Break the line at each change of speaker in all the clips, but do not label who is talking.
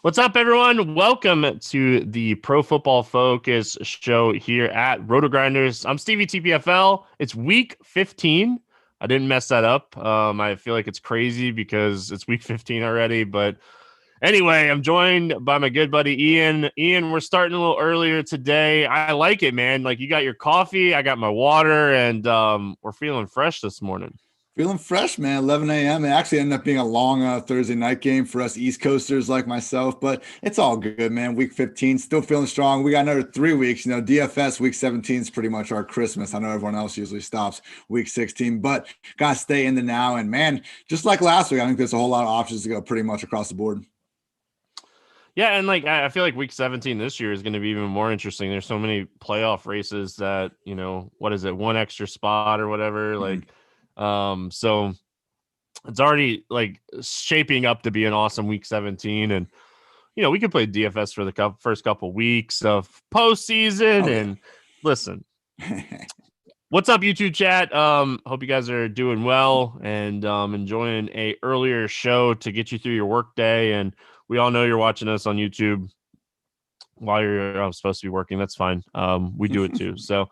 What's up, everyone? Welcome to the Pro Football Focus show here at Rotogrinders. I'm Stevie TPFL. It's week 15. I didn't mess that up. I feel like it's crazy because it's week 15 already. But anyway, I'm joined by my good buddy Ian. Ian, we're starting a little earlier today. I like it, man. Like, you got your coffee, I got my water, and we're feeling fresh this morning.
Feeling fresh, man. 11 a.m. It actually ended up being a long Thursday night game for us East Coasters like myself, but it's all good, man. Week 15, still feeling strong. We got another 3 weeks. DFS week 17 is pretty much our Christmas. I know everyone else usually stops week 16, but got to stay in the now. And man, just like last week, I think there's a whole lot of options to go pretty much across the board.
Yeah, and like I feel like week 17 this year is going to be even more interesting. There's so many playoff races that, what is it, one extra spot or whatever. So it's already like shaping up to be an awesome week 17. And, we could play DFS for the first couple weeks of postseason. And listen, what's up, YouTube chat? Hope you guys are doing well and enjoying a earlier show to get you through your work day. And we all know you're watching us on YouTube while you're supposed to be working. That's fine. We do it too. So,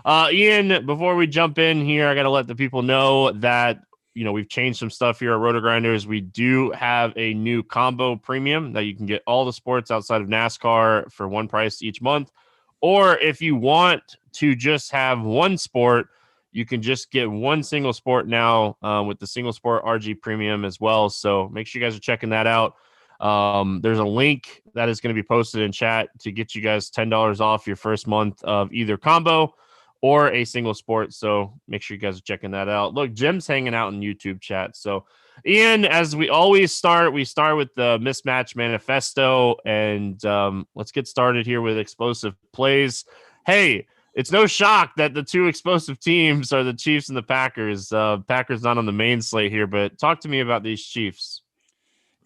Ian, before we jump in here, I got to let the people know that, we've changed some stuff here at Rotogrinders. We do have a new combo premium that you can get all the sports outside of NASCAR for one price each month. Or if you want to just have one sport, you can just get one single sport now with the single sport RG premium as well. So make sure you guys are checking that out. There's a link that is going to be posted in chat to get you guys $10 off your first month of either combo or a single sport. So make sure you guys are checking that out. Look, Jim's hanging out in YouTube chat. So Ian, as we always start, we start with the Mismatch Manifesto, and let's get started here with explosive plays. Hey, it's no shock that the two explosive teams are the Chiefs and the Packers. Packers not on the main slate here, but talk to me about these Chiefs.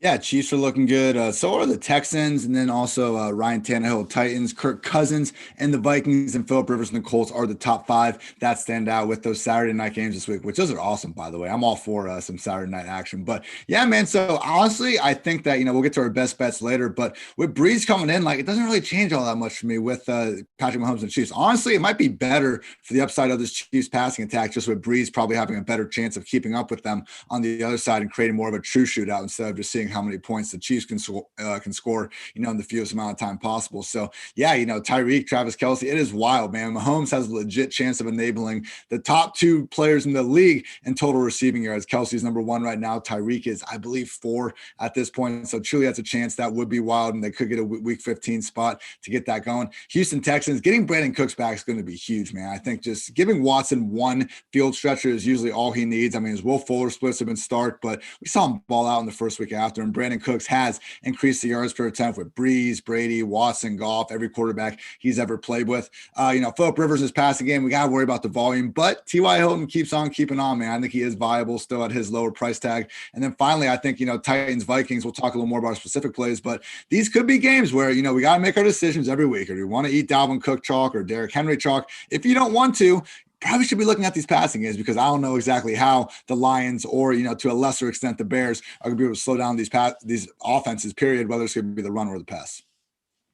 Yeah, Chiefs are looking good. So are the Texans, and then also Ryan Tannehill, Titans, Kirk Cousins, and the Vikings and Phillip Rivers and the Colts are the top five that stand out with those Saturday night games this week, which those are awesome, by the way. I'm all for some Saturday night action. But yeah, man, so honestly, I think that, we'll get to our best bets later, but with Breeze coming in, like, it doesn't really change all that much for me with Patrick Mahomes and the Chiefs. Honestly, it might be better for the upside of this Chiefs passing attack, just with Breeze probably having a better chance of keeping up with them on the other side and creating more of a true shootout instead of just seeing how many points the Chiefs can score, in the fewest amount of time possible. So yeah, Tyree, Travis Kelce, it is wild, man. Mahomes has a legit chance of enabling the top two players in the league in total receiving yards. Kelce's number one right now. Tyreek is, I believe, 4 at this point. So truly, that's a chance that would be wild, and they could get a week 15 spot to get that going. Houston Texans, getting Brandon Cooks back is going to be huge, man. I think just giving Watson one field stretcher is usually all he needs. I mean, his Will Fuller splits have been stark, but we saw him ball out in the first week after, and Brandon Cooks has increased the yards per attempt with Breeze, Brady, Watson, Goff, every quarterback he's ever played with. Phillip Rivers is passing game. We got to worry about the volume, but T.Y. Hilton keeps on keeping on, man. I think he is viable still at his lower price tag. And then finally, I think, Titans, Vikings, we'll talk a little more about specific plays, but these could be games where, we got to make our decisions every week. Or do you want to eat Dalvin Cook chalk or Derrick Henry chalk? If you don't want to, probably should be looking at these passing games, because I don't know exactly how the Lions or, to a lesser extent, the Bears are going to be able to slow down these offenses, period, whether it's going to be the run or the pass.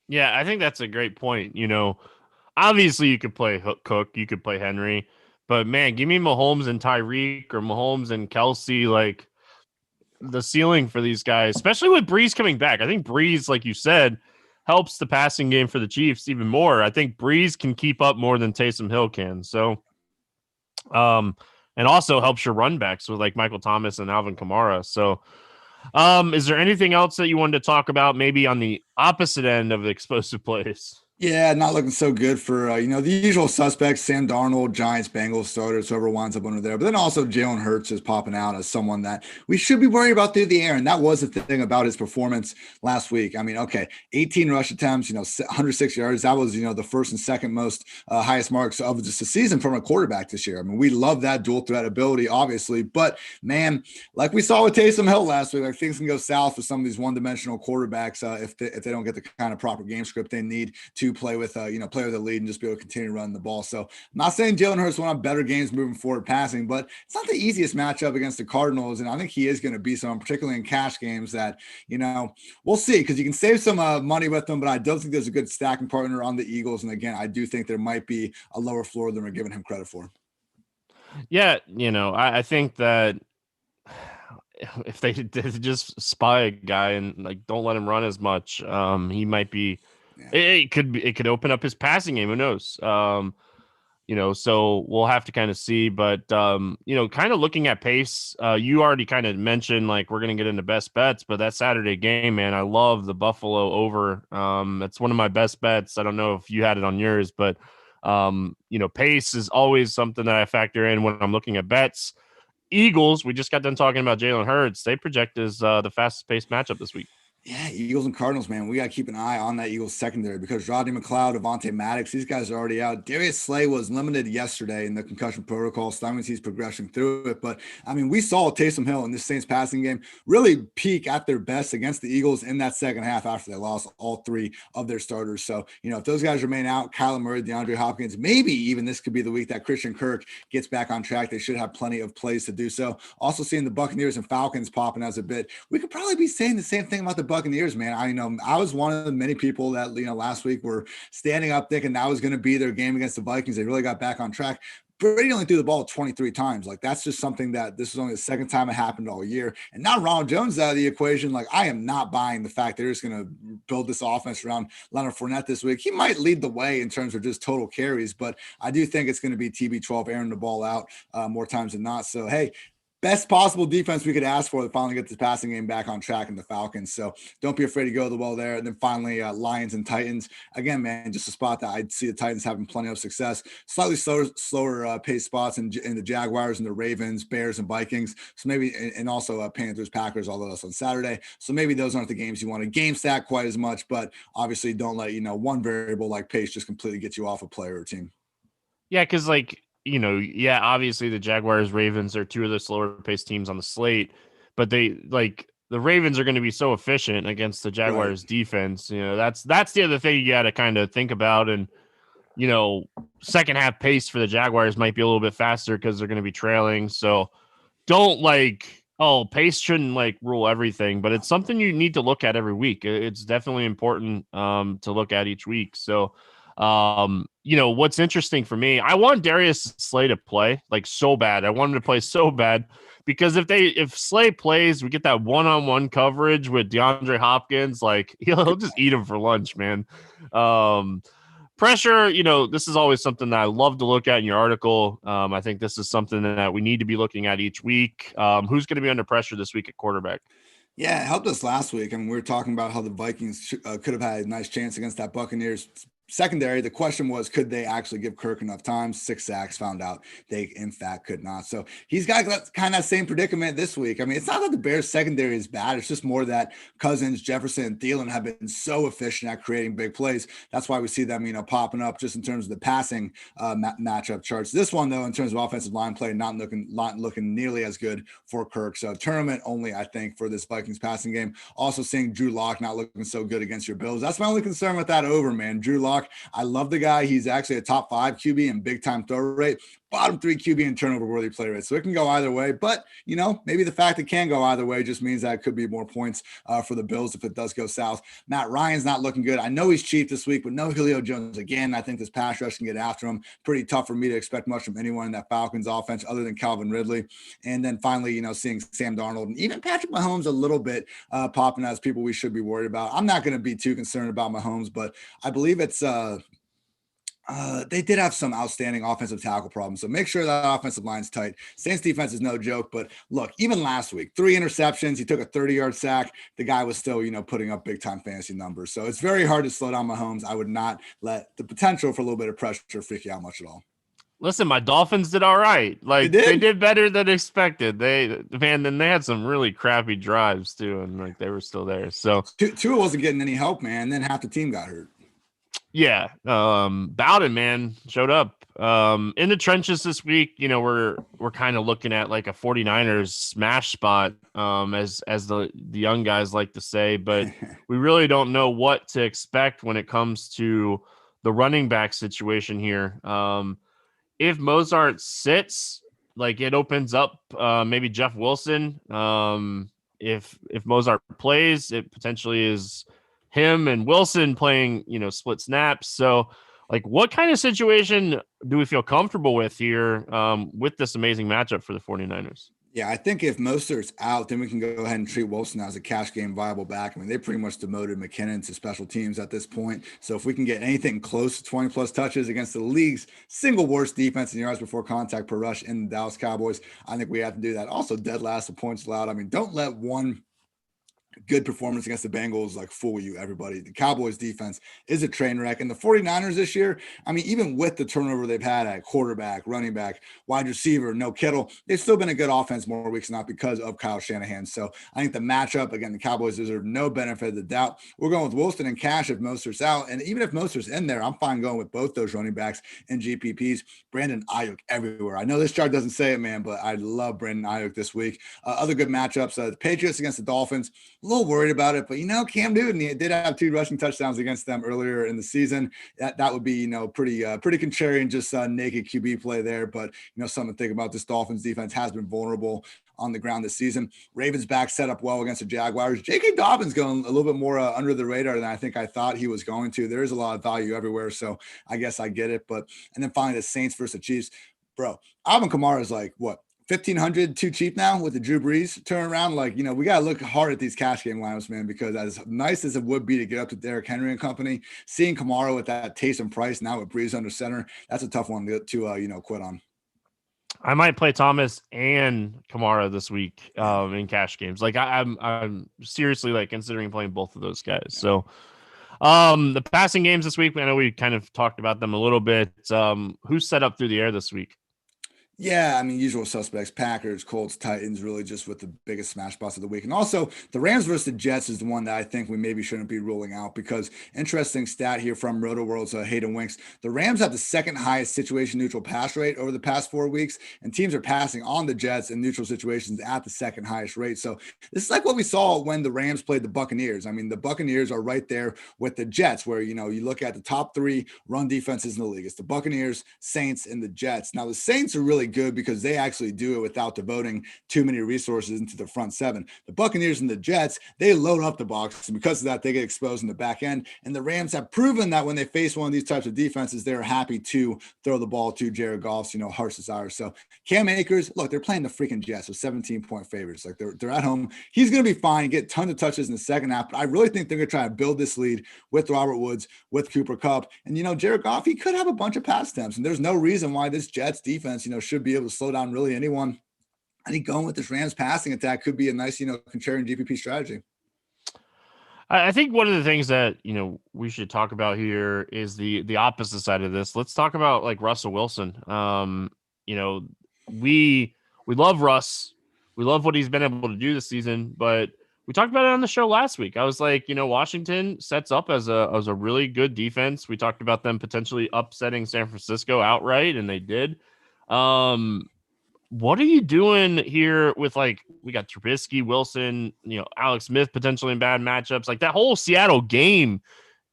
Yeah, I think that's a great point. Obviously you could play Cook, you could play Henry, but man, give me Mahomes and Tyreek or Mahomes and Kelce. Like, the ceiling for these guys, especially with Breeze coming back. I think Breeze, like you said, helps the passing game for the Chiefs even more. I think Breeze can keep up more than Taysom Hill can. So, and also helps your run backs with like Michael Thomas and Alvin Kamara. So, is there anything else that you wanted to talk about, maybe on the opposite end of the explosive plays?
Yeah, not looking so good for, the usual suspects, Sam Darnold, Giants, Bengals starters, whoever winds up under there. But then also Jalen Hurts is popping out as someone that we should be worried about through the air. And that was the thing about his performance last week. I mean, okay, 18 rush attempts, 106 yards. That was, the first and second most highest marks of just the season from a quarterback this year. I mean, we love that dual threat ability, obviously. But, man, like we saw with Taysom Hill last week, like, things can go south for some of these one-dimensional quarterbacks if they don't get the kind of proper game script they need to play with play with a lead and just be able to continue running the ball. So I'm not saying Jalen Hurts will have better games moving forward passing, but it's not the easiest matchup against the Cardinals, and I think he is going to be someone, particularly in cash games, that we'll see, because you can save some money with them, but I don't think there's a good stacking partner on the Eagles. And again, I do think there might be a lower floor than we're giving him credit for.
Yeah, I think that if they just spy a guy and like don't let him run as much, he might be. Yeah. It could open up his passing game. Who knows? So we'll have to kind of see. But kind of looking at pace, you already kind of mentioned like we're gonna get into best bets, but that Saturday game, man, I love the Buffalo over. That's one of my best bets. I don't know if you had it on yours, but pace is always something that I factor in when I'm looking at bets. Eagles, we just got done talking about Jalen Hurts. They project as the fastest paced matchup this week.
Yeah, Eagles and Cardinals, man. We got to keep an eye on that Eagles secondary because Rodney McLeod, Avonte Maddox, these guys are already out. Darius Slay was limited yesterday in the concussion protocol, so that means he's progressing through it. But, we saw Taysom Hill in this Saints passing game really peak at their best against the Eagles in that second half after they lost all three of their starters. So, if those guys remain out, Kyler Murray, DeAndre Hopkins, maybe even this could be the week that Christian Kirk gets back on track. They should have plenty of plays to do so. Also seeing the Buccaneers and Falcons popping as a bit. We could probably be saying the same thing about the Buccaneers, man. I was one of the many people that last week were standing up thinking that was going to be their game against the Vikings. They really got back on track. Brady only threw the ball 23 times. Like, that's just something that this was only the second time it happened all year. And now Ronald Jones out of the equation. Like, I am not buying the fact they're just going to build this offense around Leonard Fournette this week. He might lead the way in terms of just total carries, but I do think it's going to be TB12 airing the ball out more times than not. So, hey, best possible defense we could ask for to finally get this passing game back on track in the Falcons. So don't be afraid to go to the well there. And then finally, Lions and Titans. Again, man, just a spot that I'd see the Titans having plenty of success. Slightly slower pace spots in the Jaguars and the Ravens, Bears and Vikings. So maybe, and also Panthers, Packers, all of us on Saturday. So maybe those aren't the games you want to game stack quite as much, but obviously don't let, one variable like pace just completely get you off a player or team.
Yeah, because obviously the Jaguars, Ravens are two of the slower paced teams on the slate, but the Ravens are going to be so efficient against the Jaguars defense. That's the other thing you got to kind of think about. And, second half pace for the Jaguars might be a little bit faster because they're going to be trailing. So don't pace shouldn't rule everything, but it's something you need to look at every week. It's definitely important to look at each week. So, what's interesting for me, I want Darius Slay to play so bad. I want him to play so bad because if Slay plays, we get that one-on-one coverage with DeAndre Hopkins. He'll just eat him for lunch, man. Pressure, this is always something that I love to look at in your article. I think this is something that we need to be looking at each week. Who's going to be under pressure this week at quarterback?
Yeah, it helped us last week. We were talking about how the Vikings could have had a nice chance against that Buccaneers secondary. The question was, could they actually give Kirk enough time? 6 sacks, found out they in fact could not. So he's got kind of that same predicament this week. It's not that the Bears secondary is bad. It's just more that Cousins, Jefferson, and Thielen have been so efficient at creating big plays. That's why we see them, popping up just in terms of the passing matchup charts. This one, though, in terms of offensive line play, not looking nearly as good for Kirk. So tournament only, I think, for this Vikings passing game. Also seeing Drew Lock not looking so good against your Bills. That's my only concern with that over, man. Drew Lock, I love the guy. He's actually a top 5 QB in big time throw rate, bottom 3 QB in turnover worthy play rate. So it can go either way, but maybe the fact it can go either way just means that it could be more points for the Bills if it does go south. Matt Ryan's not looking good. I know he's cheap this week, but no Julio Jones again. I think this pass rush can get after him. Pretty tough for me to expect much from anyone in that Falcons offense other than Calvin Ridley. And then finally, seeing Sam Darnold and even Patrick Mahomes a little bit popping as people we should be worried about. I'm not going to be too concerned about Mahomes, but I believe it's they did have some outstanding offensive tackle problems. So make sure that offensive line's tight. Saints defense is no joke, but look, even last week, 3 interceptions, he took a 30-yard sack. The guy was still, putting up big time fantasy numbers. So it's very hard to slow down Mahomes. I would not let the potential for a little bit of pressure freak you out much at all.
Listen, my Dolphins did all right. They did better than expected. Then they had some really crappy drives too, and they were still there. So
Tua wasn't getting any help, man. Then half the team got hurt.
Yeah, Bowden, man, showed up in the trenches this week. We're kind of looking at a 49ers smash spot, as the young guys like to say, but we really don't know what to expect when it comes to the running back situation here. If Mozart sits, like it opens up maybe Jeff Wilson. If Mozart plays, it potentially is him and Wilson playing, split snaps. So, like, what kind of situation do we feel comfortable with here with this amazing matchup for the 49ers?
Yeah, I think if Mostert's out, then we can go ahead and treat Wilson as a cash game viable back. I mean, they pretty much demoted McKinnon to special teams at this point. So if we can get anything close to 20 plus touches against the league's single worst defense in yards before contact per rush in the Dallas Cowboys, I think we have to do that. Also, dead last of points allowed. I mean, don't let one good performance against the Bengals like fool you, everybody. The Cowboys defense is a train wreck. And the 49ers this year, I mean, even with the turnover they've had at quarterback, running back, wide receiver, no Kittle, they've still been a good offense more weeks not because of Kyle Shanahan. So I think the matchup, again, the Cowboys deserve no benefit of the doubt. We're going with Wilson and Cash if Mostert's out. And even if Mostert's in there, I'm fine going with both those running backs and GPPs. Brandon Ayuk everywhere. I know this chart doesn't say it, man, but I love Brandon Ayuk this week. Other good matchups, the Patriots against the Dolphins. A little worried about it, but Cam Newton, he did have 2 rushing touchdowns against them earlier in the season. That would be pretty contrarian, just naked QB play there. But something to think about. This Dolphins defense has been vulnerable on the ground this season. Ravens back set up well against the Jaguars. J.K. Dobbins going a little bit more under the radar than I think I thought he was going to. There is a lot of value everywhere, so I guess I get it. But and then finally the Saints versus the Chiefs, bro. Alvin Kamara is like what? 1,500 too cheap now with the Drew Brees turnaround. Like, we got to look hard at these cash game lineups, man, because as nice as it would be to get up to Derrick Henry and company, seeing Kamara with that taste and price now with Brees under center, that's a tough one to quit on.
I might play Thomas and Kamara this week in cash games. Like I'm seriously like considering playing both of those guys. Yeah. So the passing games this week, I know we kind of talked about them a little bit. Who's set up through the air this week?
Yeah, I mean, usual suspects, Packers, Colts, Titans, really just with the biggest smash spots of the week. And also the Rams versus the Jets is the one that I think we maybe shouldn't be ruling out because interesting stat here from RotoWorld's Hayden Winks. The Rams have the second highest situation neutral pass rate over the past 4 weeks, and teams are passing on the Jets in neutral situations at the second highest rate. So this is like what we saw when the Rams played the Buccaneers. I mean, the Buccaneers are right there with the Jets where, you look at the top 3 run defenses in the league. It's the Buccaneers, Saints, and the Jets. Now the Saints are really good because they actually do it without devoting too many resources into the front 7. The Buccaneers and the Jets, they load up the box, and because of that, they get exposed in the back end. And the Rams have proven that when they face one of these types of defenses, they're happy to throw the ball to Jared Goff's, heart's desire. So Cam Akers, look, they're playing the freaking Jets with 17-point favorites. Like they're at home. He's going to be fine, get tons of touches in the second half. But I really think they're going to try to build this lead with Robert Woods, with Cooper Kupp. And, Jared Goff, he could have a bunch of pass attempts. And there's no reason why this Jets defense, should be able to slow down really anyone. I think going with this Rams passing attack could be a nice, contrarian GPP strategy.
I think one of the things that, we should talk about here is the opposite side of this. Let's talk about like Russell Wilson. We love Russ. We love what he's been able to do this season, but we talked about it on the show last week. I was like, Washington sets up as a really good defense. We talked about them potentially upsetting San Francisco outright, and they did. What are you doing here with we got Trubisky, Wilson, Alex Smith potentially in bad matchups? Like that whole Seattle game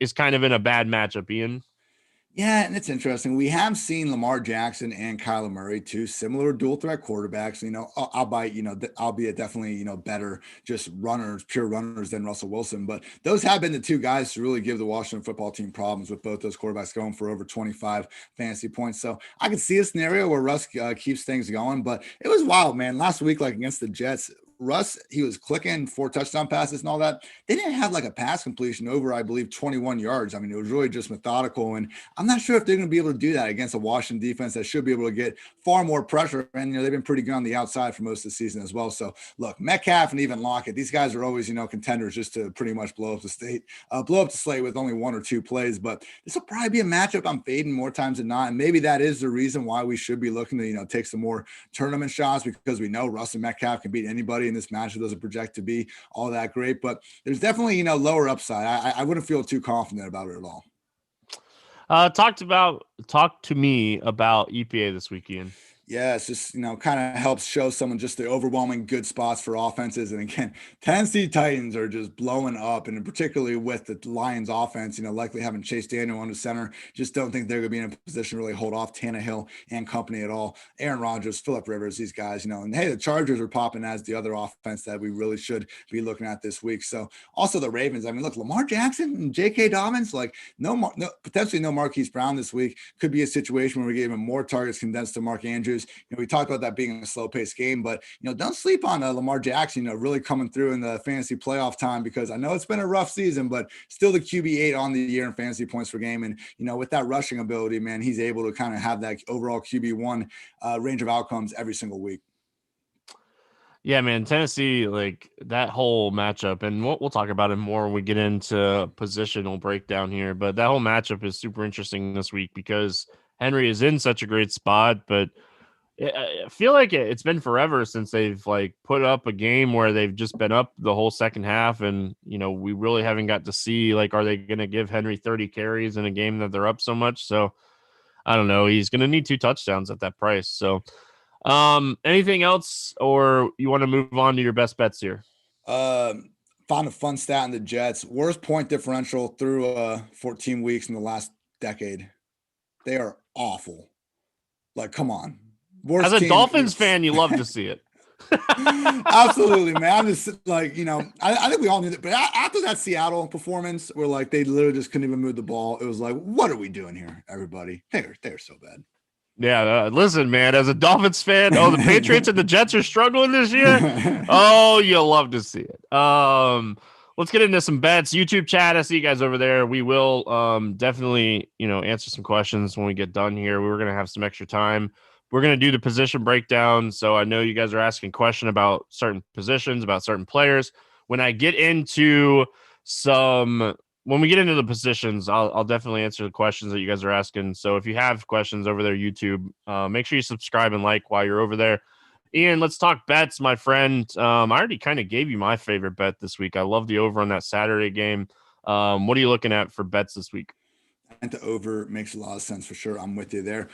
is kind of in a bad matchup, Ian.
Yeah, and it's interesting. We have seen Lamar Jackson and Kyler Murray, two similar dual threat quarterbacks. Albeit definitely, better just runners, pure runners than Russell Wilson. But those have been the two guys to really give the Washington football team problems with both those quarterbacks going for over 25 fantasy points. So I could see a scenario where Russ keeps things going. But it was wild, man. Last week, against the Jets, Russ, he was clicking 4 touchdown passes and all that. They didn't have a pass completion over, I believe, 21 yards. I mean, it was really just methodical. And I'm not sure if they're going to be able to do that against a Washington defense that should be able to get far more pressure. And, they've been pretty good on the outside for most of the season as well. So look, Metcalf and even Lockett, these guys are always, contenders just to pretty much blow up the slate with only 1 or 2 plays. But this will probably be a matchup I'm fading more times than not. And maybe that is the reason why we should be looking to, take some more tournament shots because we know Russ and Metcalf can beat anybody in this matchup. Doesn't project to be all that great, but there's definitely lower upside. I wouldn't feel too confident about it at all.
Talk to me about EPA this week, Ian.
Yeah, it's just, kind of helps show someone just the overwhelming good spots for offenses. And again, Tennessee Titans are just blowing up, and particularly with the Lions offense, likely having Chase Daniel on the center. Just don't think they're going to be in a position to really hold off Tannehill and company at all. Aaron Rodgers, Phillip Rivers, these guys, and hey, the Chargers are popping as the other offense that we really should be looking at this week. So also the Ravens. I mean, look, Lamar Jackson and J.K. Dobbins, like potentially no Marquise Brown this week. Could be a situation where we get even more targets condensed to Mark Andrews. We talked about that being a slow-paced game, but don't sleep on Lamar Jackson. Really coming through in the fantasy playoff time, because I know it's been a rough season, but still the QB8 on the year in fantasy points per game, and with that rushing ability, man, he's able to kind of have that overall QB1 range of outcomes every single week.
Yeah, man, Tennessee, like that whole matchup, and we'll talk about it more when we get into positional breakdown here. But that whole matchup is super interesting this week because Henry is in such a great spot, but I feel like it's been forever since they've like put up a game where they've just been up the whole second half, and we really haven't got to see like, are they going to give Henry 30 carries in a game that they're up so much? So I don't know. He's going to need 2 touchdowns at that price. So anything else, or you want to move on to your best bets here?
Found a fun stat in the Jets. Worst point differential through 14 weeks in the last decade. They are awful. Like, come on. Worst
As a
team.
Dolphins fan, you love to see it.
Absolutely, man. I'm just like, I think we all knew that. But after that Seattle performance, where like they literally just couldn't even move the ball, it was like, what are we doing here, everybody? They're so bad.
Yeah, listen, man, as a Dolphins fan, the Patriots and the Jets are struggling this year. Oh, you'll love to see it. Let's get into some bets. YouTube chat, I see you guys over there. We will definitely, answer some questions when we get done here. We were going to have some extra time. We're going to do the position breakdown. So I know you guys are asking questions about certain positions, about certain players. When I get into when we get into the positions, I'll definitely answer the questions that you guys are asking. So if you have questions over there, YouTube, make sure you subscribe and like while you're over there. Ian, let's talk bets, my friend. I already kind of gave you my favorite bet this week. I love the over on that Saturday game. What are you looking at for bets this week?
And the over makes a lot of sense for sure. I'm with you there.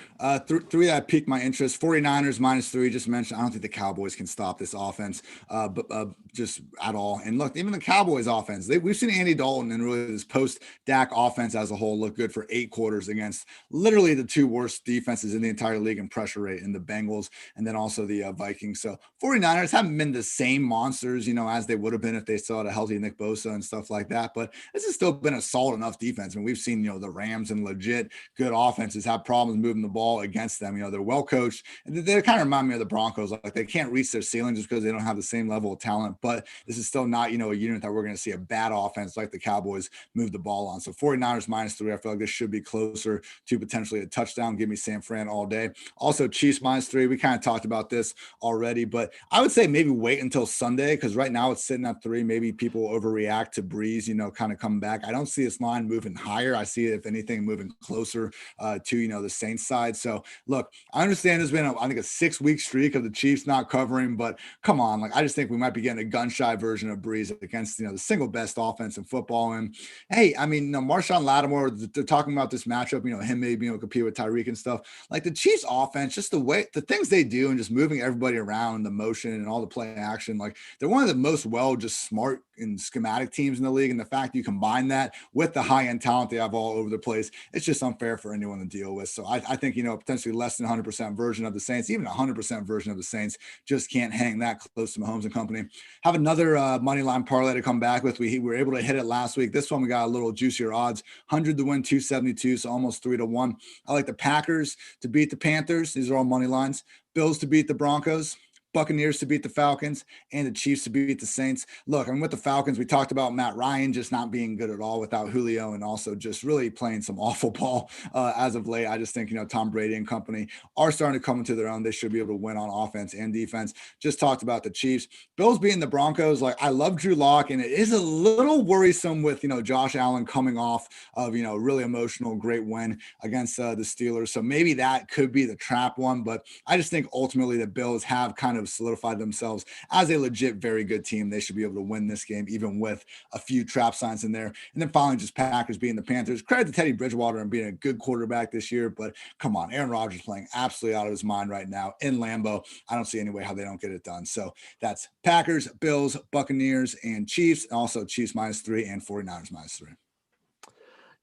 Three that piqued my interest. 49ers -3, just mentioned. I don't think the Cowboys can stop this offense, but just at all. And look, even the Cowboys offense, we've seen Andy Dalton and really this post-Dak offense as a whole look good for 8 quarters against literally the 2 worst defenses in the entire league in pressure rate, in the Bengals and then also the Vikings. So 49ers haven't been the same monsters, as they would have been if they still had a healthy Nick Bosa and stuff like that. But this has still been a solid enough defense. I mean, we've seen, the Rams and legit good offenses have problems moving the ball against them. They're well coached, and they kind of remind me of the Broncos. Like they can't reach their ceiling just because they don't have the same level of talent. But this is still not, a unit that we're going to see a bad offense like the Cowboys move the ball on. So 49ers -3. I feel like this should be closer to potentially a touchdown. Give me San Fran all day. Also Chiefs -3. We kind of talked about this already, but I would say maybe wait until Sunday, because right now it's sitting at 3. Maybe people overreact to Breeze, kind of come back. I don't see this line moving higher. I see it, if anything, moving closer to the Saints side. So look, I understand there's been I think a 6-week streak of the Chiefs not covering, but come on, like I just think we might be getting a gun shy version of Breeze against the single best offense in football. And hey, I mean, Marshawn Lattimore, they're talking about this matchup, him maybe compete with Tyree and stuff. Like the Chiefs offense, just the things they do and just moving everybody around, the motion and all the play action, like they're one of the most just smart and schematic teams in the league. And the fact you combine that with the high end talent they have all over the place, it's just unfair for anyone to deal with. So I think, potentially less than 100% version of the Saints, even 100% version of the Saints, just can't hang that close to Mahomes and company. Have another money line parlay to come back with. We were able to hit it last week. This one we got a little juicier odds, 100 to win 272, so almost 3-1. I like the Packers to beat the Panthers. These are all money lines. Bills to beat the Broncos. Buccaneers to beat the Falcons, and the Chiefs to beat the Saints. Look, I'm with the Falcons. We talked about Matt Ryan just not being good at all without Julio, and also just really playing some awful ball as of late. I just think, Tom Brady and company are starting to come into their own. They should be able to win on offense and defense. Just talked about the Chiefs. Bills beating the Broncos. Like, I love Drew Lock, and it is a little worrisome with, Josh Allen coming off of, really emotional, great win against the Steelers. So maybe that could be the trap one, but I just think ultimately the Bills have kind of kind of solidified themselves as a legit, very good team. They should be able to win this game, even with a few trap signs in there. And then finally, just Packers beating the Panthers. Credit to Teddy Bridgewater and being a good quarterback this year, but come on, Aaron Rodgers playing absolutely out of his mind right now in Lambeau. I don't see any way how they don't get it done. So that's Packers, Bills, Buccaneers, and Chiefs. And also Chiefs -3 and 49ers -3.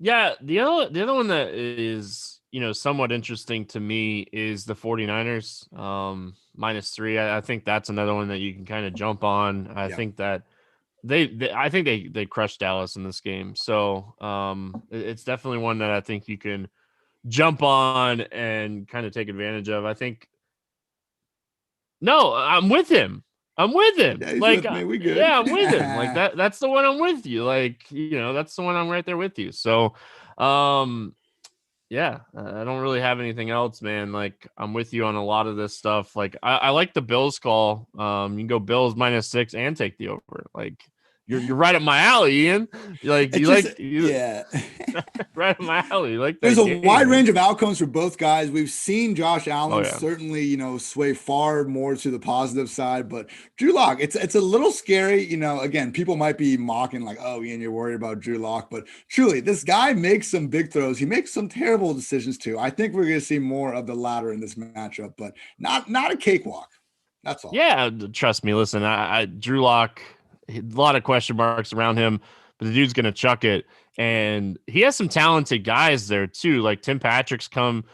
Yeah, the other one that is, somewhat interesting to me is the 49ers -3. I think that's another one that you can kind of jump on. I think that I think they crushed Dallas in this game. So it's definitely one that I think you can jump on and kind of take advantage of. I think no, I'm with him. I'm with him.
Yeah, he's
Like,
with me. We good.
yeah, I'm with him. Like that's the one I'm with you. Like, that's the one I'm right there with you. So, yeah, I don't really have anything else, man. Like, I'm with you on a lot of this stuff. Like, I like the Bills call. You can go Bills -6 and take the over. Like, you're right up my alley, Ian. Like,
yeah.
right up my alley. Like,
there's a
game,
wide
man.
range of outcomes for both guys. We've seen Josh Allen
yeah.
certainly, sway far more to the positive side, but Drew Lock, it's a little scary. Again, people might be mocking like, oh, Ian, you're worried about Drew Lock, but truly, this guy makes some big throws. He makes some terrible decisions too. I think we're going to see more of the latter in this matchup, but not a cakewalk. That's all.
Yeah, trust me. Listen, I Drew Lock, a lot of question marks around him, but the dude's going to chuck it. And he has some talented guys there too. Like Tim Patrick's come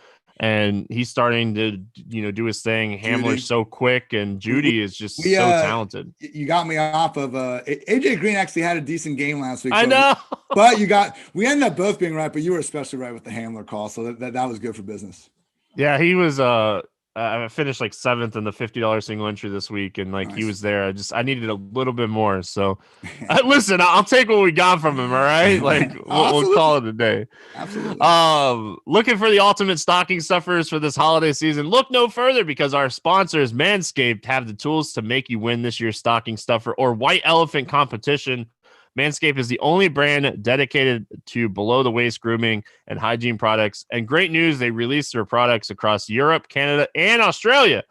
and he's starting to, do his thing. Hamler's so quick, and Judy is just so talented.
You got me off of AJ Green actually had a decent game last week.
I know.
But we ended up both being right, but you were especially right with the Hamler call. So that was good for business.
Yeah, he was I finished like 7th in the $50 single entry this week, and like he was there. I needed a little bit more. So listen, I'll take what we got from him. All right, like we'll call it a day.
Absolutely.
Looking for the ultimate stocking stuffers for this holiday season? Look no further, because our sponsors Manscaped have the tools to make you win this year's stocking stuffer or white elephant competition. Manscaped is the only brand dedicated to below-the-waist grooming and hygiene products. And great news, they released their products across Europe, Canada, and Australia.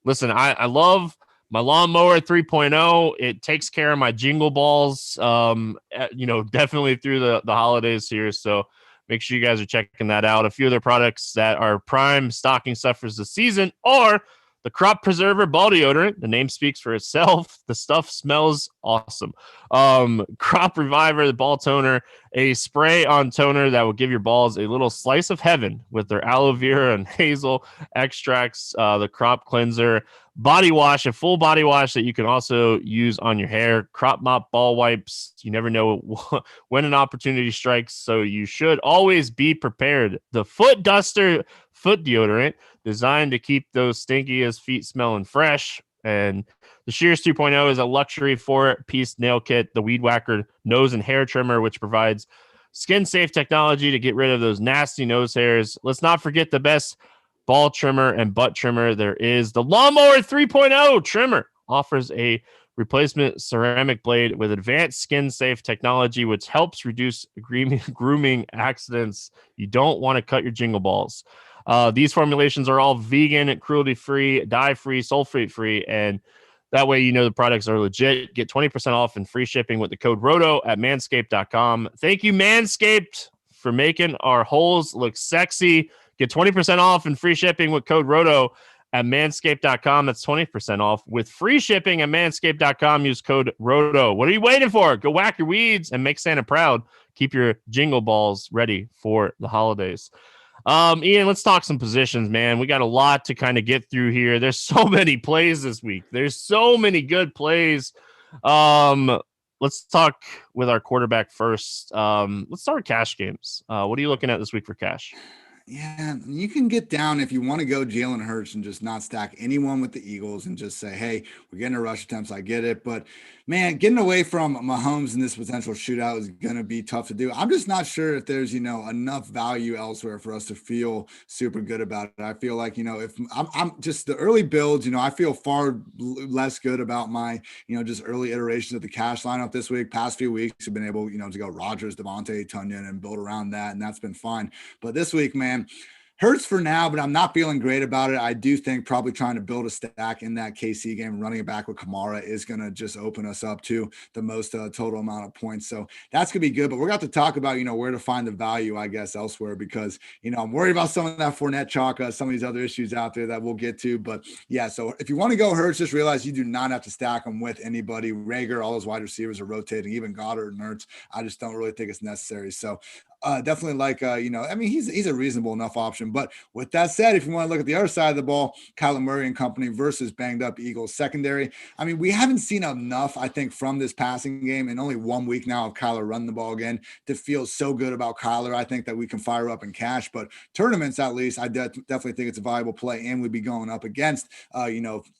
Listen, I love my lawnmower 3.0. It takes care of my jingle balls, definitely through the holidays here. So make sure you guys are checking that out. A few of their products that are prime stocking stuffers this season are the Crop Preserver Ball Deodorant. The name speaks for itself. The stuff smells awesome. Crop Reviver, the ball toner, a spray-on toner that will give your balls a little slice of heaven with their aloe vera and hazel extracts. The Crop Cleanser body wash, a full body wash that you can also use on your hair. Crop Mop ball wipes. You never know when an opportunity strikes, so you should always be prepared. The Foot Duster foot deodorant, designed to keep those stinkiest feet smelling fresh. And the Shears 2.0 is a luxury 4-piece nail kit. The Weed Whacker nose and hair trimmer, which provides skin-safe technology to get rid of those nasty nose hairs. Let's not forget the best ball trimmer and butt trimmer there is. The Lawnmower 3.0 trimmer offers a replacement ceramic blade with advanced skin-safe technology, which helps reduce grooming accidents. You don't want to cut your jingle balls. These formulations are all vegan, cruelty-free, dye-free, sulfate-free, and that way the products are legit. Get 20% off and free shipping with the code ROTO at manscaped.com. Thank you, Manscaped, for making our holes look sexy. Get 20% off and free shipping with code ROTO at manscaped.com. That's 20% off with free shipping at manscaped.com. Use code ROTO. What are you waiting for? Go whack your weeds and make Santa proud. Keep your jingle balls ready for the holidays. Ian, let's talk some positions, man. We got a lot to kind of get through here. There's so many plays this week. There's so many good plays. Let's talk with our quarterback first. Let's start with cash games. What are you looking at this week for cash?
Yeah, you can get down if you want to go Jalen Hurts and just not stack anyone with the Eagles and just say, hey, we're getting a rush attempts. I get it. But man, getting away from Mahomes in this potential shootout is going to be tough to do. I'm just not sure if there's, enough value elsewhere for us to feel super good about it. I feel like, if I'm just the early builds, I feel far less good about my, just early iterations of the cash lineup this week. Past few weeks have been able, to go Rodgers, Devontae, Tunyon and build around that. And that's been fine. But this week, man, Hurts for now, but I'm not feeling great about it. I do think probably trying to build a stack in that KC game, running it back with Kamara is going to just open us up to the most total amount of points. So that's going to be good. But we're going to have to talk about, where to find the value, I guess, elsewhere, because, I'm worried about some of that Fournette chalk, some of these other issues out there that we'll get to. But yeah, so if you want to go Hurts, just realize you do not have to stack them with anybody. Rager, all those wide receivers are rotating, even Goddard and Hurts. I just don't really think it's necessary. So definitely like, he's a reasonable enough option. But with that said, if you want to look at the other side of the ball, Kyler Murray and company versus banged up Eagles secondary. I mean, we haven't seen enough, I think, from this passing game in only 1 week now of Kyler running the ball again to feel so good about Kyler. I think that we can fire up in cash, but tournaments, at least, I definitely think it's a valuable play, and we'd be going up against,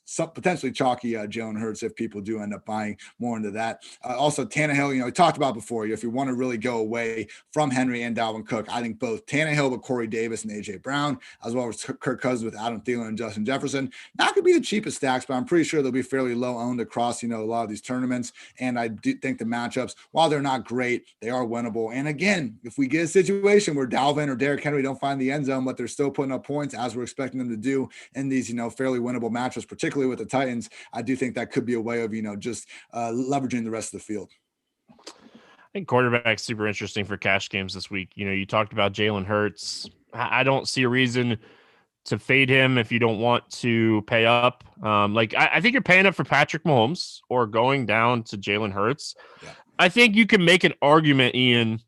some potentially chalky Jalen Hurts if people do end up buying more into that. Also, Tannehill, we talked about before, if you want to really go away from Henry and Dalvin Cook, I think both Tannehill with Corey Davis and AJ Brown, as well as Kirk Cousins with Adam Thielen and Justin Jefferson, not going to be the cheapest stacks, but I'm pretty sure they'll be fairly low owned across, a lot of these tournaments. And I do think the matchups, while they're not great, they are winnable. And again, if we get a situation where Dalvin or Derrick Henry don't find the end zone, but they're still putting up points as we're expecting them to do in these, fairly winnable matchups, particularly with the Titans, I do think that could be a way of, just leveraging the rest of the field.
I think quarterback's super interesting for cash games this week. You talked about Jalen Hurts. I don't see a reason to fade him if you don't want to pay up. I think you're paying up for Patrick Mahomes or going down to Jalen Hurts. Yeah. I think you can make an argument, Ian,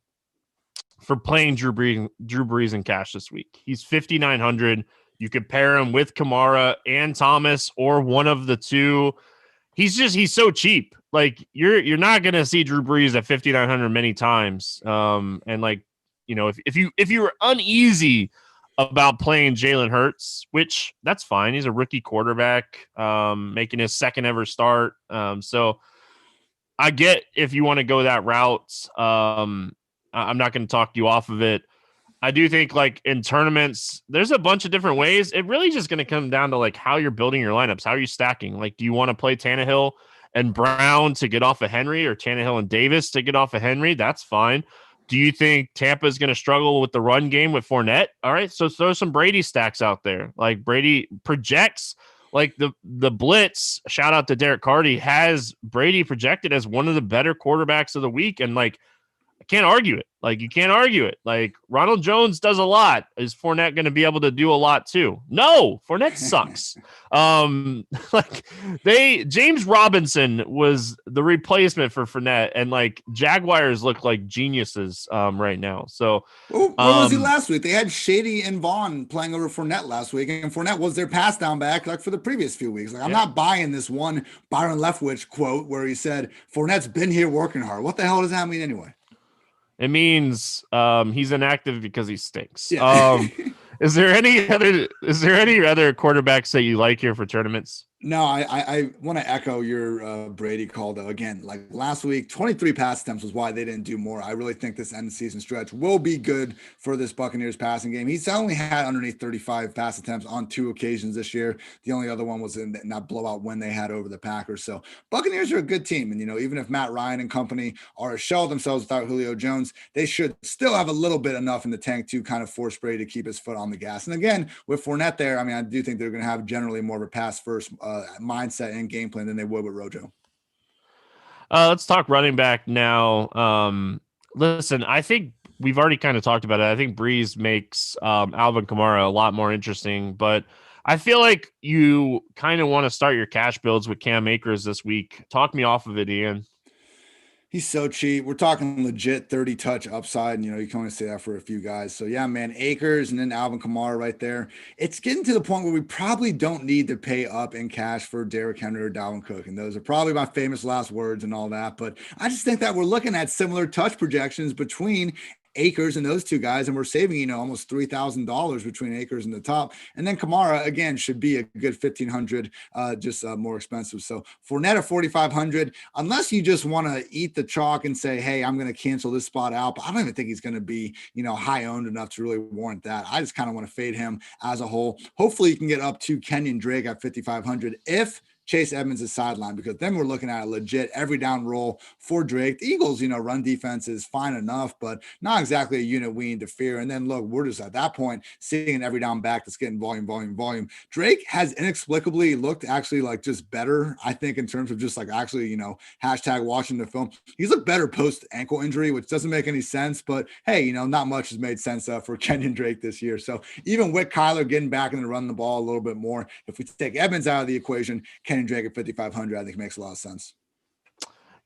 for playing Drew Brees in cash this week. He's 5,900. You could pair him with Kamara and Thomas or one of the two. He's so cheap. Like you're not going to see Drew Brees at 5,900 many times. If you were uneasy about playing Jalen Hurts, which that's fine. He's a rookie quarterback, making his second ever start. So I get if you want to go that route. I'm not going to talk you off of it. I do think like in tournaments, there's a bunch of different ways. It really just going to come down to like how you're building your lineups. How are you stacking? Like, do you want to play Tannehill and Brown to get off of Henry, or Tannehill and Davis to get off of Henry? That's fine. Do you think Tampa is going to struggle with the run game with Fournette? All right, so throw some Brady stacks out there. Like Brady projects like the blitz. Shout out to Derek Carty, has Brady projected as one of the better quarterbacks of the week, and like I can't argue it. Like you can't argue it. Like Ronald Jones does a lot. Is Fournette going to be able to do a lot too? No, Fournette sucks. James Robinson was the replacement for Fournette, and like Jaguars look like geniuses right now. So
where was he last week? They had Shady and Vaughn playing over Fournette last week, and Fournette was their pass down back like for the previous few weeks. Like I'm not buying this one Byron Leftwich quote where he said Fournette's been here working hard. What the hell does that mean anyway?
It means he's inactive because he stinks.
Yeah.
Is there any other quarterbacks that you like here for tournaments?
No, I want to echo your Brady call, though. Again, like last week, 23 pass attempts was why they didn't do more. I really think this end of season stretch will be good for this Buccaneers passing game. He's only had underneath 35 pass attempts on 2 occasions this year. The only other one was in that blowout when they had over the Packers. So Buccaneers are a good team. And, even if Matt Ryan and company are a shell of themselves without Julio Jones, they should still have a little bit enough in the tank to kind of force Brady to keep his foot on the gas. And again, with Fournette there, I do think they're going to have generally more of a pass first mindset and game plan than they would with Rojo.
Let's talk running back now. Listen, I think we've already kind of talked about it. I think Breeze makes Alvin Kamara a lot more interesting, but I feel like you kind of want to start your cash builds with Cam Akers this week. Talk me off of it, Ian.
He's so cheap. We're talking legit 30 touch upside. And, you can only say that for a few guys. So, yeah, man, Akers and then Alvin Kamara right there. It's getting to the point where we probably don't need to pay up in cash for Derrick Henry or Dalvin Cook. And those are probably my famous last words and all that. But I just think that we're looking at similar touch projections between Akers and those two guys, and we're saving, almost $3,000 between Akers and the top. And then Kamara, again, should be a good $1,500, just more expensive. So Fournette at $4,500, unless you just want to eat the chalk and say, hey, I'm going to cancel this spot out. But I don't even think he's going to be, high owned enough to really warrant that. I just kind of want to fade him as a whole. Hopefully you can get up to Kenyon Drake at $5,500 if Chase Edmonds is sidelined, because then we're looking at a legit every down role for Drake. The Eagles, run defense is fine enough, but not exactly a unit we need to fear. And then look, we're just at that point seeing an every down back that's getting volume. Drake has inexplicably looked actually like just better, I think, in terms of just like actually, hashtag watching the film. He's looked better post ankle injury, which doesn't make any sense, but hey, not much has made sense for Kenyon Drake this year. So even with Kyler getting back and running the ball a little bit more, if we take Evans out of the equation, Kenyon Drake at 5,500, I think makes a lot of sense.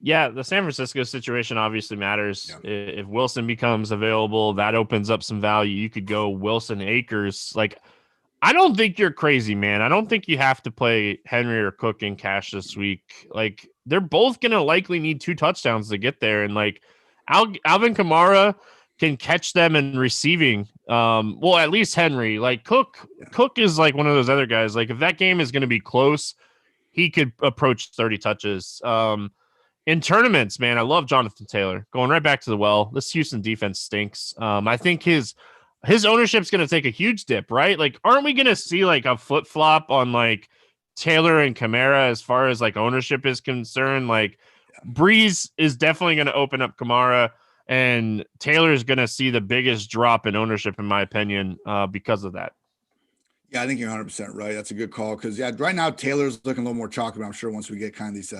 Yeah, the San Francisco situation obviously matters. Yeah. If Wilson becomes available, that opens up some value. You could go Wilson Akers. Like, I don't think you're crazy, man. I don't think you have to play Henry or Cook in cash this week. Like, they're both going to likely need 2 touchdowns to get there. And like Alvin Kamara can catch them in receiving. Well, at least Henry. Like Cook is like one of those other guys. Like, if that game is going to be close, he could approach 30 touches. In tournaments, man, I love Jonathan Taylor. Going right back to the well, this Houston defense stinks. I think his ownership's going to take a huge dip, right? Like, aren't we going to see like a flip-flop on like Taylor and Kamara as far as like ownership is concerned? Like, Breeze is definitely going to open up Kamara, and Taylor is going to see the biggest drop in ownership, in my opinion, because of that.
Yeah, I think you're 100% right. That's a good call, because right now Taylor's looking a little more chalky, but I'm sure once we get kind of these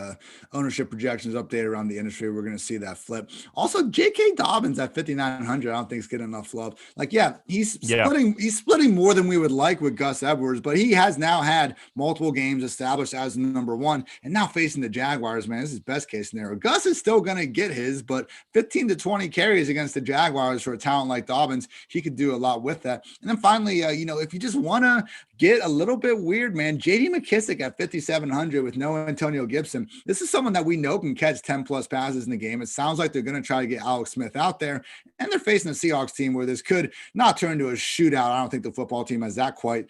ownership projections updated around the industry, we're going to see that flip. Also, J.K. Dobbins at 5,900, I don't think he's getting enough love. Like, he's splitting more than we would like with Gus Edwards, but he has now had multiple games established as number one, and now facing the Jaguars, man, this is best case scenario. Gus is still going to get his, but 15 to 20 carries against the Jaguars for a talent like Dobbins, he could do a lot with that. And then finally, if you just want to get a little bit weird, man, J.D. McKissic at 5,700 with no Antonio Gibson. This is someone that we know can catch 10 plus passes in the game. It sounds like they're going to try to get Alex Smith out there, and they're facing a Seahawks team where this could not turn into a shootout. I don't think the football team has that quite,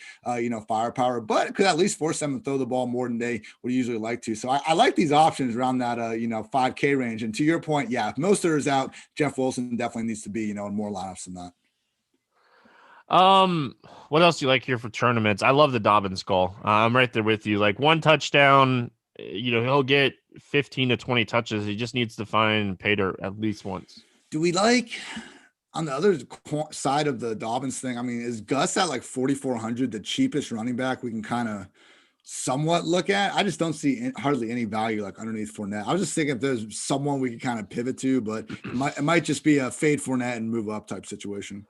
firepower, but it could at least force them to throw the ball more than they would usually like to. So I like these options around that, 5K range. And to your point, if Mostert is out, Jeff Wilson definitely needs to be, in more lineups than that.
What else do you like here for tournaments? I love the Dobbins call. I'm right there with you. Like, 1 touchdown, he'll get 15 to 20 touches. He just needs to find Pater at least once.
Do we like, on the other side of the Dobbins thing, I mean, is Gus at like 4,400 the cheapest running back we can kind of somewhat look at? I just don't see hardly any value like underneath Fournette. I was just thinking if there's someone we could kind of pivot to, but it might just be a fade Fournette and move up type situation.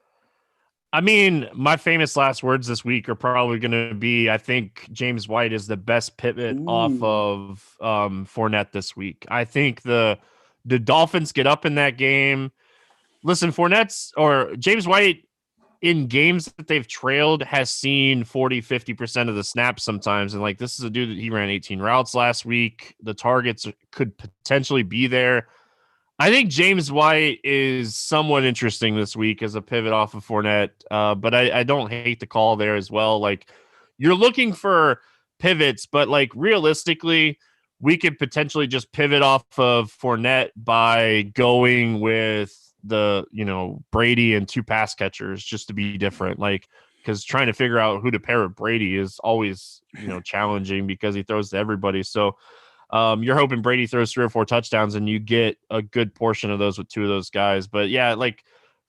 I mean, my famous last words this week are probably going to be, I think James White is the best pivot off of Fournette this week. I think the Dolphins get up in that game. Listen, James White in games that they've trailed has seen 40-50% of the snaps sometimes. And like, this is a dude that he ran 18 routes last week. The targets could potentially be there. I think James White is somewhat interesting this week as a pivot off of Fournette, but I don't hate the call there as well. Like, you're looking for pivots, but like realistically, we could potentially just pivot off of Fournette by going with the, Brady and 2 pass catchers just to be different. Like, because trying to figure out who to pair with Brady is always, challenging because he throws to everybody. So, you're hoping Brady throws 3 or 4 touchdowns and you get a good portion of those with 2 of those guys. But yeah, like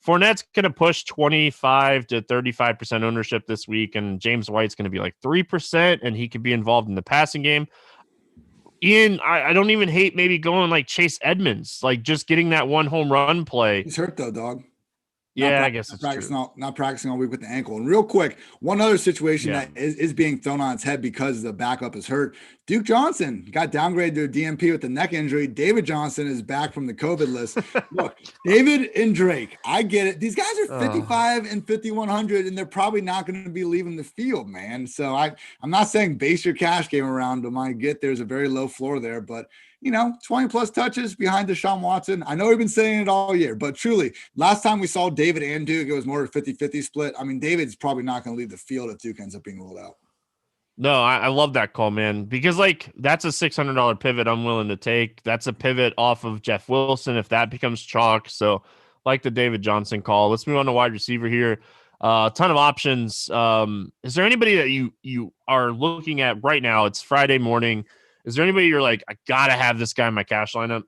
Fournette's going to push 25 to 35% ownership this week, and James White's going to be like 3%, and he could be involved in the passing game. Ian, I don't even hate maybe going like Chase Edmonds, like just getting that 1 home run play.
He's hurt though, dog.
I guess it's true.
Not practicing all week with the ankle. And real quick, one other situation that is being thrown on its head because the backup is hurt. Duke Johnson got downgraded to a DNP with the neck injury. David Johnson is back from the COVID list. Look, David and Drake, I get it. These guys are 55 and 5,100, and they're probably not going to be leaving the field, man. So I'm not saying base your cash game around them. I get there's a very low floor there, but 20 plus touches behind Deshaun Watson. I know we've been saying it all year, but truly, last time we saw David and Duke, it was more of a 50-50 split. I mean, David's probably not going to leave the field if Duke ends up being ruled out.
No, I love that call, man, because like that's a $600 pivot I'm willing to take. That's a pivot off of Jeff Wilson if that becomes chalk. So like the David Johnson call. Let's move on to wide receiver here. A ton of options. Is there anybody that you are looking at right now? It's Friday morning. Is there anybody you're like, I gotta have this guy in my cash lineup?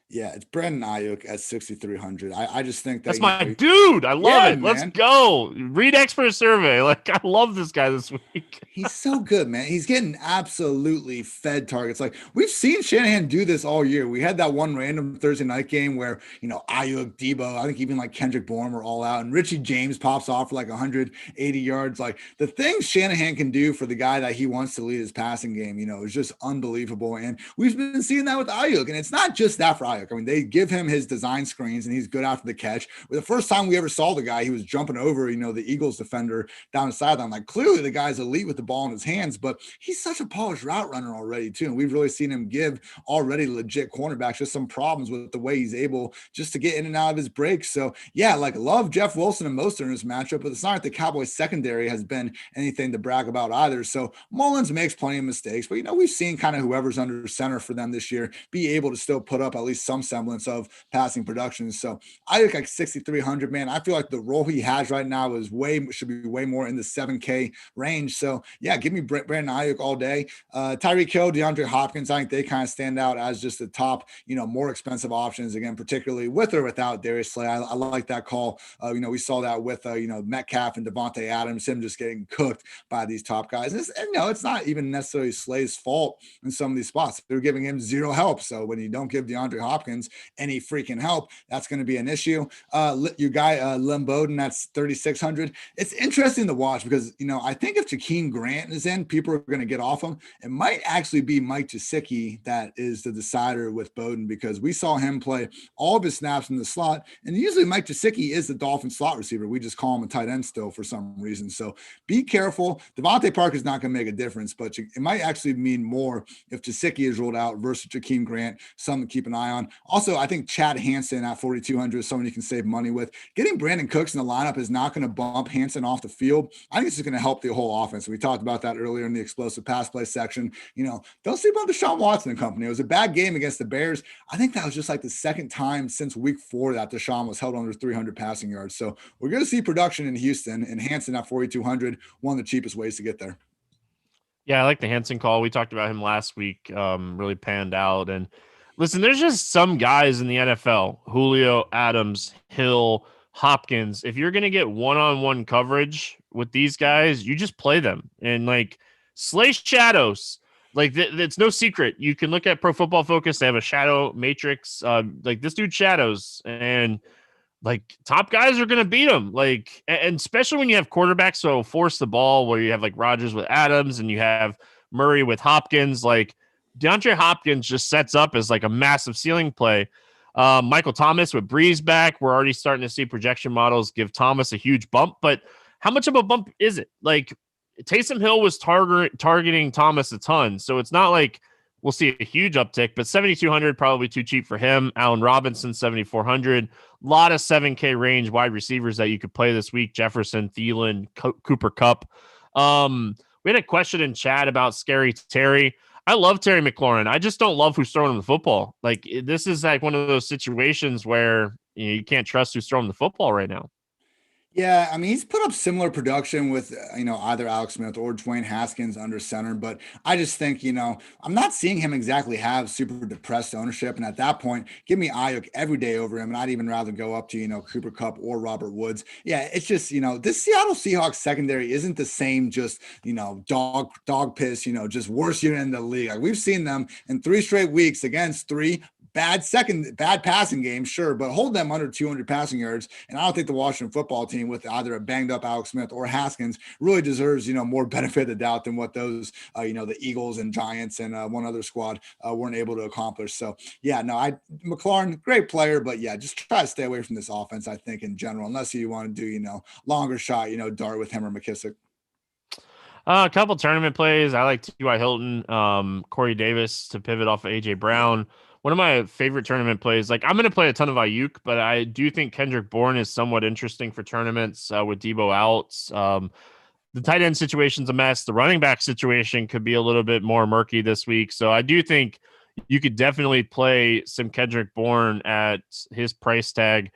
Yeah, it's Brandon Ayuk at 6,300. I just think that,
That's my dude. I love
yeah,
it. Let's
man.
go. Read expert survey. Like, I love this guy this week.
He's so good, man. He's getting absolutely fed targets. Like we've seen Shanahan do this all year. We had that one random Thursday night game where, Ayuk, Debo, I think even like Kendrick Bourne were all out, and Richie James pops off for like 180 yards. Like the things Shanahan can do for the guy that he wants to lead his passing game, is just unbelievable. And we've been seeing that with Ayuk. And it's not just that for Ayuk. I mean, they give him his design screens and he's good after the catch. The first time we ever saw the guy, he was jumping over, the Eagles defender down the sideline. Like clearly the guy's elite with the ball in his hands, but he's such a polished route runner already too. And we've really seen him give already legit cornerbacks just some problems with the way he's able just to get in and out of his breaks. So yeah, like love Jeff Wilson and Mostert in this matchup, but it's not like the Cowboys secondary has been anything to brag about either. So Mullins makes plenty of mistakes, but we've seen kind of whoever's under center for them this year be able to still put up at least some semblance of passing production. So I look like 6,300, man. I feel like the role he has right now should be way more in the 7K range. So yeah, give me Brandon Ayuk all day. Tyree Hill, DeAndre Hopkins, I think they kind of stand out as just the top, more expensive options, again, particularly with or without Darius Slay. I like that call. We saw that with, Metcalf and Devontae Adams, him just getting cooked by these top guys. And it's not even necessarily Slay's fault in some of these spots. They're giving him zero help. So when you don't give DeAndre Hopkins any freaking help, that's going to be an issue. Your guy, Lim Bowden, that's 3,600. It's interesting to watch because, I think if Jakeem Grant is in, people are going to get off him. It might actually be Mike Gesicki that is the decider with Bowden because we saw him play all of his snaps in the slot. And usually Mike Gesicki is the Dolphins slot receiver. We just call him a tight end still for some reason. So be careful. Devontae Parker is not going to make a difference, but it might actually mean more if Gesicki is ruled out versus Jakeem Grant, something to keep an eye on. Also, I think Chad Hansen at 4,200 is someone you can save money with. Getting Brandon Cooks in the lineup is not going to bump Hansen off the field. I think it's just going to help the whole offense. We talked about that earlier in the explosive pass play section. Don't sleep on Deshaun Watson and company. It was a bad game against the Bears. I think that was just like the second time since week 4 that Deshaun was held under 300 passing yards. So we're going to see production in Houston, and Hansen at 4,200, one of the cheapest ways to get there.
Yeah, I like the Hansen call. We talked about him last week. Really panned out. And listen, there's just some guys in the NFL, Julio, Adams, Hill, Hopkins. If you're going to get one-on-one coverage with these guys, you just play them. And like slay shadows. Like it's no secret. You can look at Pro Football Focus. They have a shadow matrix. Like this dude shadows, and like top guys are going to beat him. Like, and especially when you have quarterbacks so force the ball, where you have like Rodgers with Adams and you have Murray with Hopkins. Like DeAndre Hopkins just sets up as like a massive ceiling play. Michael Thomas with Breeze back, we're already starting to see projection models give Thomas a huge bump, but how much of a bump is it? Like Taysom Hill was targeting Thomas a ton, so it's not like we'll see a huge uptick, but 7,200 probably too cheap for him. Allen Robinson, 7,400. A lot of 7K range wide receivers that you could play this week. Jefferson, Thielen, Cooper Kupp. We had a question in chat about Scary Terry. I love Terry McLaurin. I just don't love who's throwing the football. Like this is like one of those situations where you can't trust who's throwing the football right now.
Yeah, I mean, he's put up similar production with, either Alex Smith or Dwayne Haskins under center, but I just think, I'm not seeing him exactly have super depressed ownership. And at that point, give me Ayuk every day over him. And I'd even rather go up to, Cooper Kupp or Robert Woods. Yeah, it's just, this Seattle Seahawks secondary isn't the same, just, dog piss, just worst unit in the league. Like we've seen them in 3 straight weeks against 3 bad passing game, sure, but hold them under 200 passing yards. And I don't think the Washington football team with either a banged up Alex Smith or Haskins really deserves, more benefit of the doubt than what those, the Eagles and Giants and one other squad weren't able to accomplish. So yeah, no, McLaurin, great player, but yeah, just try to stay away from this offense, I think in general, unless you want to do, longer shot, dart with him or McKissick.
A couple tournament plays. I like T.Y. Hilton, Corey Davis to pivot off of A.J. Brown. One of my favorite tournament plays, like I'm going to play a ton of Ayuk, but I do think Kendrick Bourne is somewhat interesting for tournaments with Debo out. The tight end situation's a mess. The running back situation could be a little bit more murky this week. So I do think you could definitely play some Kendrick Bourne at his price tag.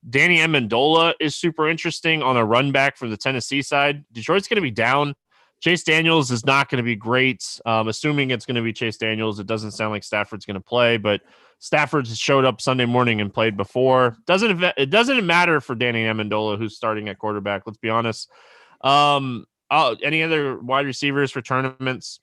Danny Amendola is super interesting on a run back for the Tennessee side. Detroit's going to be down. Chase Daniels is not going to be great. Assuming it's going to be Chase Daniels, it doesn't sound like Stafford's going to play, but Stafford showed up Sunday morning and played before. It doesn't matter for Danny Amendola, who's starting at quarterback. Let's be honest. Any other wide receivers for tournaments?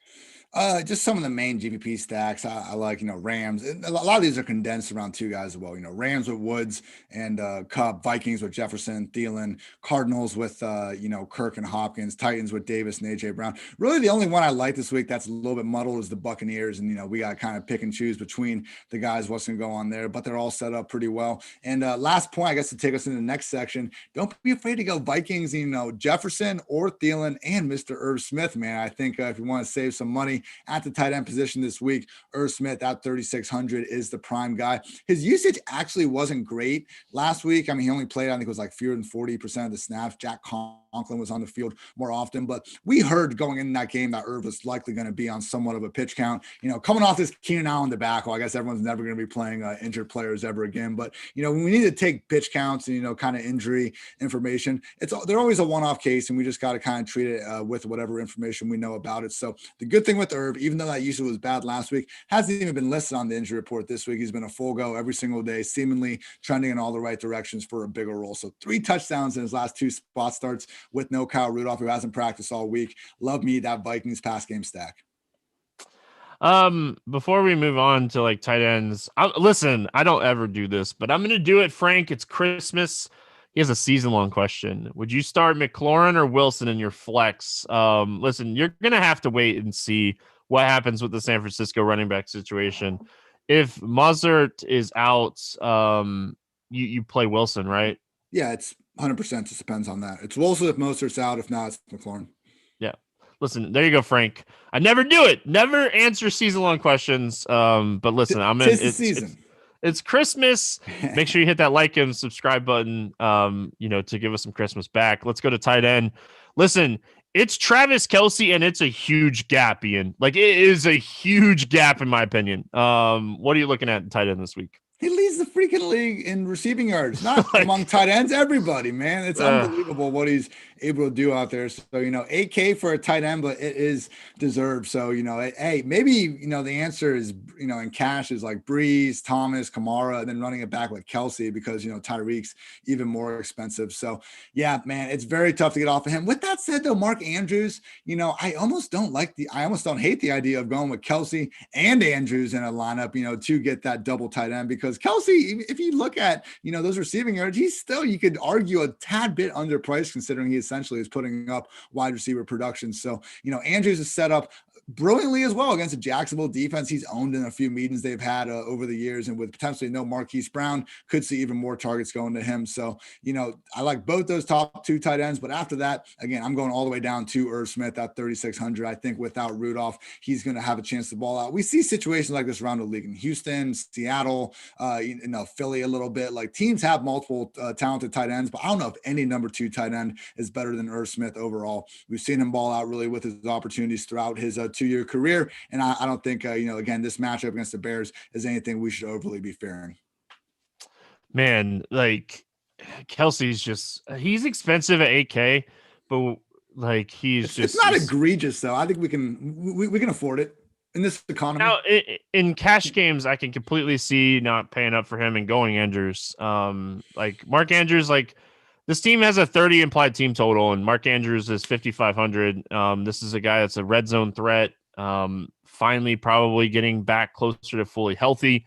Just some of the main GPP stacks. I like, Rams. A lot of these are condensed around two guys as well. Rams with Woods and Cup, Vikings with Jefferson, Thielen, Cardinals with, Kirk and Hopkins, Titans with Davis and AJ Brown. Really, the only one I like this week that's a little bit muddled is the Buccaneers. And, we got to kind of pick and choose between the guys, what's going to go on there, but they're all set up pretty well. And last point, I guess, to take us into the next section, don't be afraid to go Vikings, Jefferson or Thielen and Mr. Irv Smith, man. I think if you want to save some money, at the tight end position this week, Irv Smith at 3,600 is the prime guy. His usage actually wasn't great last week. I mean, he only played, I think it was like fewer than 40% of the snaps. Jack Conklin was on the field more often, but we heard going in that game that Irv was likely going to be on somewhat of a pitch count. Coming off this Keenan Allen debacle, I guess everyone's never going to be playing injured players ever again. But when we need to take pitch counts and kind of injury information, they're always a one-off case, and we just got to kind of treat it with whatever information we know about it. So the good thing with Irv, even though that usage was bad last week, hasn't even been listed on the injury report this week. He's been a full go every single day, seemingly trending in all the right directions for a bigger role. So 3 touchdowns in his last 2 spot starts with no Kyle Rudolph, who hasn't practiced all week. Love me that Vikings pass game stack.
Before we move on to like tight ends, listen, I don't ever do this, but I'm going to do it, Frank. It's Christmas. He has a season-long question. Would you start McLaurin or Wilson in your flex? Listen, you're going to have to wait and see what happens with the San Francisco running back situation. If Mozart is out, you play Wilson, right?
Yeah, it's 100%. Just depends on that. It's Wilson if Mostert's out. If not, it's McLaurin.
Yeah. Listen, there you go, Frank. I never do it. Never answer season-long questions. But listen, it's Christmas. Make sure you hit that like and subscribe button, to give us some Christmas back. Let's go to tight end. Listen, it's Travis Kelce, and it's a huge gap, Ian. Like, it is a huge gap, in my opinion. What are you looking at in tight end this week?
He leads the freaking league in receiving yards, not among tight ends, everybody, man. It's unbelievable what he's able to do out there. So, 8K for a tight end, but it is deserved. So, hey, maybe, the answer is, in cash is like Breeze, Thomas, Kamara, and then running it back with Kelce because, Tyreek's even more expensive. So, yeah, man, it's very tough to get off of him. With that said, though, Mark Andrews, I almost don't hate the idea of going with Kelce and Andrews in a lineup, to get that double tight end because Kelce, if you look at, those receiving yards, he's still, you could argue, a tad bit underpriced considering he essentially is putting up wide receiver production. So, Andrews is set up brilliantly as well against a Jacksonville defense he's owned in a few meetings they've had over the years, and with potentially no Marquise Brown, could see even more targets going to him. So, I like both those top 2 tight ends, but after that, again, I'm going all the way down to Irv Smith at 3,600. I think without Rudolph, he's going to have a chance to ball out. We see situations like this around the league in Houston, Seattle, Philly a little bit. Like, teams have multiple talented tight ends, but I don't know if any number 2 tight end is better than Irv Smith overall. We've seen him ball out really with his opportunities throughout his 2-year career. And I don't think, again, this matchup against the Bears is anything we should overly be fearing.
Man, like, Kelce's he's expensive at 8K, but like it's
not egregious though. I think we can afford it in this economy.
Now, in cash games, I can completely see not paying up for him and going Andrews. Like Mark Andrews, like, this team has a 30 implied team total, and Mark Andrews is 5,500. This is a guy that's a red zone threat. Finally, probably getting back closer to fully healthy.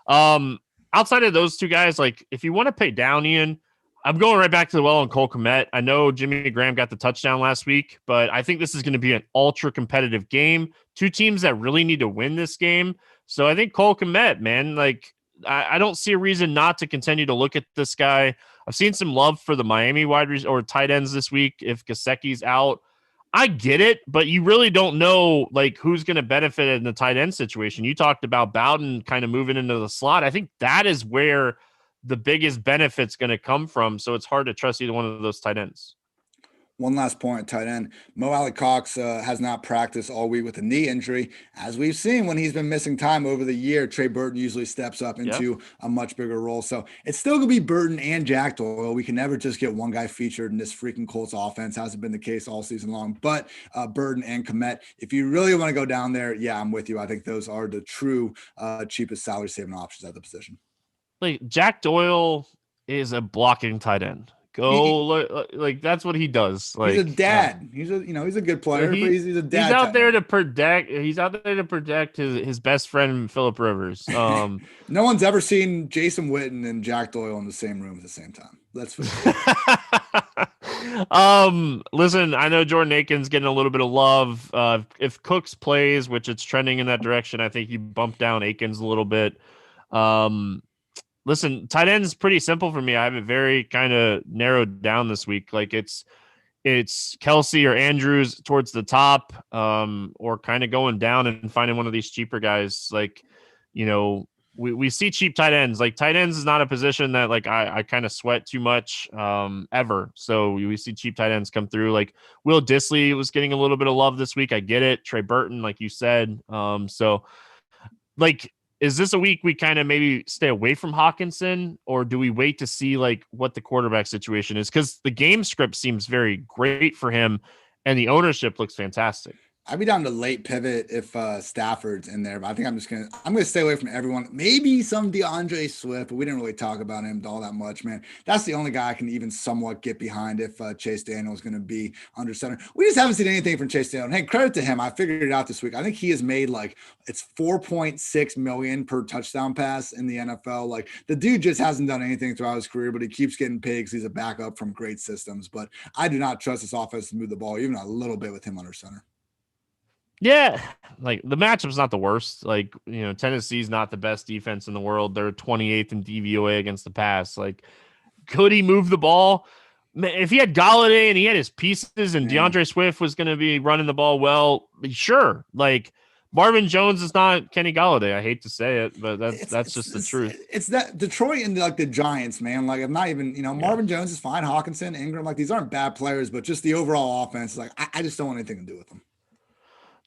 Outside of those 2 guys, like, if you want to pay down, Ian, I'm going right back to the well on Cole Kmet. I know Jimmy Graham got the touchdown last week, but I think this is going to be an ultra competitive game. 2 teams that really need to win this game. So I think Cole Kmet, man, like, I don't see a reason not to continue to look at this guy. I've seen some love for the Miami or tight ends this week if Gesicki's out. I get it, but you really don't know, like, who's going to benefit in the tight end situation. You talked about Bowden kind of moving into the slot. I think that is where the biggest benefit's going to come from. So it's hard to trust either one of those tight ends.
One last point at tight end. Alec Cox has not practiced all week with a knee injury. As we've seen when he's been missing time over the year, Trey Burton usually steps up
Yeah.
into a much bigger role. So it's still going to be Burton and Jack Doyle. We can never just get one guy featured in this freaking Colts offense. Hasn't been the case all season long. But Burton and Kmet, if you really want to go down there, yeah, I'm with you. I think those are the true cheapest salary saving options at the position.
Like Jack Doyle is a blocking tight end. Like that's what he does. Like
he's a dad. He's a good player, but he's a dad.
He's out there to protect. He's out there to protect his best friend Phillip Rivers.
No one's ever seen Jason Witten and Jack Doyle in the same room at the same time. Let's
listen, I know Jordan Aiken's getting a little bit of love. If Cooks plays, which it's trending in that direction, I think you bump down Aikens a little bit. Listen, tight end is pretty simple for me. I have it very kind of narrowed down this week. Like it's Kelsey or Andrews towards the top, or kind of going down and finding one of these cheaper guys. Like, we see cheap tight ends. Like tight ends is not a position that like I kind of sweat too much ever. So we see cheap tight ends come through. Like Will Dissly was getting a little bit of love this week. I get it. Trey Burton, like you said. So like, is this a week we kind of maybe stay away from Hawkinson, or do we wait to see like what the quarterback situation is? Because the game script seems very great for him and the ownership looks fantastic.
I'd be down to late pivot if Stafford's in there, but I think I'm gonna stay away from everyone. Maybe some DeAndre Swift, but we didn't really talk about him all that much, man. That's the only guy I can even somewhat get behind if Chase Daniel is gonna be under center. We just haven't seen anything from Chase Daniel. And hey, credit to him. I figured it out this week. I think he has made it's 4.6 million per touchdown pass in the NFL. Like the dude just hasn't done anything throughout his career, but he keeps getting pigs. He's a backup from great systems, but I do not trust this offense to move the ball even a little bit with him under center.
Yeah, like the matchup's not the worst. Like, Tennessee's not the best defense in the world. They're 28th in DVOA against the pass. Like, could he move the ball? If he had Galladay and he had his pieces and DeAndre Swift was going to be running the ball well, sure. Like, Marvin Jones is not Kenny Galladay. I hate to say it, but that's just the truth.
It's that Detroit and like the Giants, man. Like I'm not even, Marvin Jones is fine. Hawkinson, Ingram, like these aren't bad players, but just the overall offense, like I just don't want anything to do with them.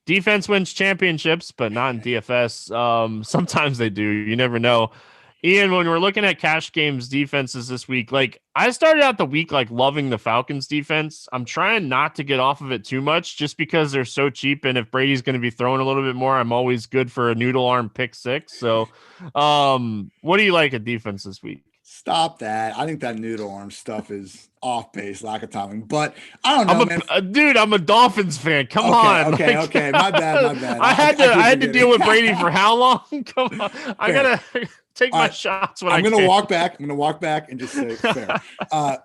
Defense wins championships, but not in DFS. Sometimes they do. You never know. Ian, when we're looking at cash games defenses this week, like I started out the week like loving the Falcons defense. I'm trying not to get off of it too much just because they're so cheap. And if Brady's going to be throwing a little bit more, I'm always good for a noodle arm pick six. So what do you like at defense this week?
Stop that. I think that noodle arm stuff is off base, lack of timing. But I don't know, man.
Dude, I'm a Dolphins fan. Come on.
Okay. My bad.
I had to deal with Brady for how long? Come on. I gotta take my shots when
I'm gonna walk back. I'm gonna walk back and just say fair.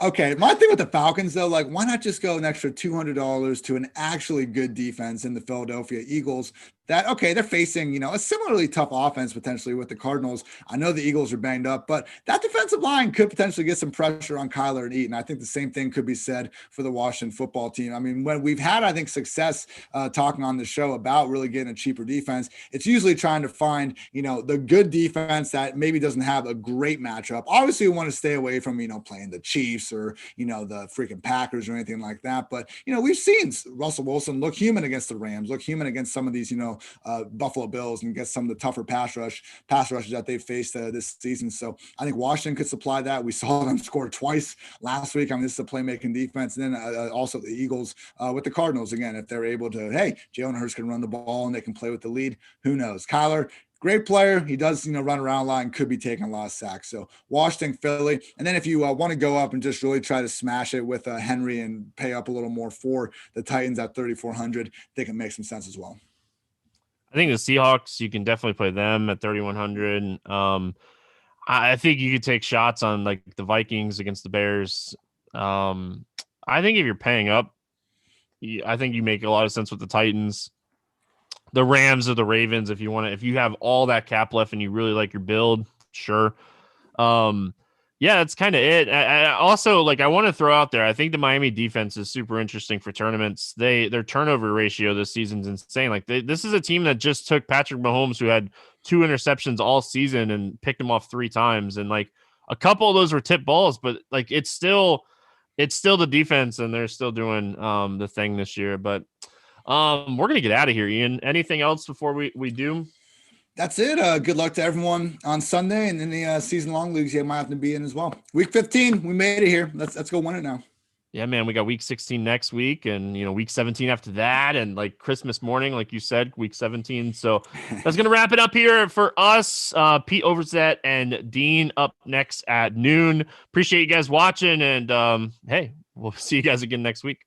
Okay. My thing with the Falcons though, like why not just go an extra $200 to an actually good defense in the Philadelphia Eagles? That they're facing, a similarly tough offense potentially with the Cardinals. I know the Eagles are banged up, but that defensive line could potentially get some pressure on Kyler and Eaton. I think the same thing could be said for the Washington football team. I mean, when we've had, I think, success talking on the show about really getting a cheaper defense, it's usually trying to find, the good defense that maybe doesn't have a great matchup. Obviously, we want to stay away from, playing the Chiefs or, the freaking Packers or anything like that. But, we've seen Russell Wilson look human against the Rams, look human against some of these, Buffalo Bills and get some of the tougher pass rushes that they faced this season. So I think Washington could supply that. We saw them score twice last week. I mean, this is a playmaking defense. And then also the Eagles with the Cardinals again, if they're able to, hey, Jalen Hurts can run the ball and they can play with the lead. Who knows? Kyler, great player. He does, run around a lot and could be taking a lot of sacks. So Washington, Philly. And then if you want to go up and just really try to smash it with Henry and pay up a little more for the Titans at 3,400, they can make some sense as well.
I think the Seahawks, you can definitely play them at 3,100. I think you could take shots on like the Vikings against the Bears. I think if you're paying up, I think you make a lot of sense with the Titans, the Rams or the Ravens. If you have all that cap left and you really like your build, sure. Yeah, that's kind of it. I also I want to throw out there, I think the Miami defense is super interesting for tournaments. Their turnover ratio this season's insane. This is a team that just took Patrick Mahomes, who had 2 interceptions all season, and picked him off 3 times. And a couple of those were tip balls, but it's still it's still the defense, and they're still doing the thing this year. But we're gonna get out of here, Ian. Anything else before we do?
That's it. Good luck to everyone on Sunday and in the season-long leagues you might have to be in as well. Week 15, we made it here. Let's go win it now.
Yeah, man, we got week 16 next week, and week 17 after that, and like Christmas morning, like you said, week 17. So that's gonna wrap it up here for us. Pete Overzet and Dean up next at noon. Appreciate you guys watching, and hey, we'll see you guys again next week.